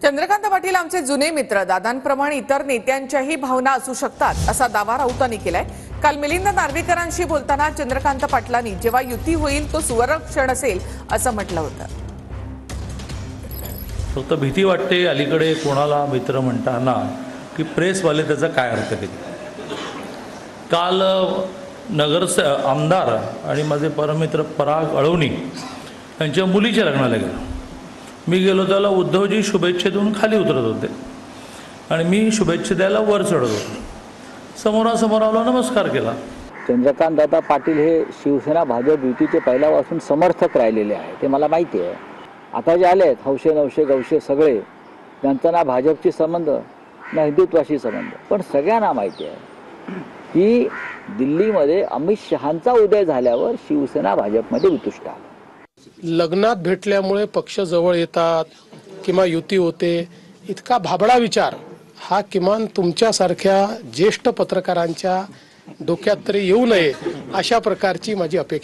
चंद्रकांत पाटील आमचे जुने मित्र, दादांप्रमाणे इतर नेत्यांच्याही भावना असू शकतात असा दावा राऊतांनी केलाय। काल मिलिंद नार्वेकरांशी बोलताना चंद्रकांत पाटलांनी जेव्हा युती होईल तो सुवर्ण क्षण असेल असं म्हटलं होतं। फक्त भीती वाटते अलीकडे कोणाला मित्र म्हणताना की प्रेसवाले त्याचा काय अर्थ घेतात। काल आमदार आणि माझे परमित्र पराग अळवणी यांच्या मुलीच्या लग्नाला गेलो। मी गेलो त्याला उद्धवजी शुभेच्छा देऊन खाली उतरत होते आणि मी शुभेच्छा द्यायला वर चढत होतो। समोरासमोर आलो, नमस्कार केला। चंद्रकांत दादा पाटील हे शिवसेना भाजप युतीचे पहिल्यापासून समर्थक राहिलेले आहे, ते मला माहिती आहे। आता जे आले आहेत हौशे नवशे गवशे सगळे, त्यांचा ना भाजपशी संबंध ना हिंदुत्वाशी संबंध, पण सगळ्यांना माहिती आहे की दिल्लीमध्ये अमित शहांचा उदय झाल्यावर शिवसेना भाजपमध्ये वितुष्ट आला। लग्नात भेटल्यामुळे पक्ष जवळ येतात किंवा युती होते, इतका भाबडा विचार हा किमान तुमच्यासारख्या ज्येष्ठ पत्रकारांच्या डोक्यात तरी येऊ नये अशा प्रकारची माझी अपेक्षा।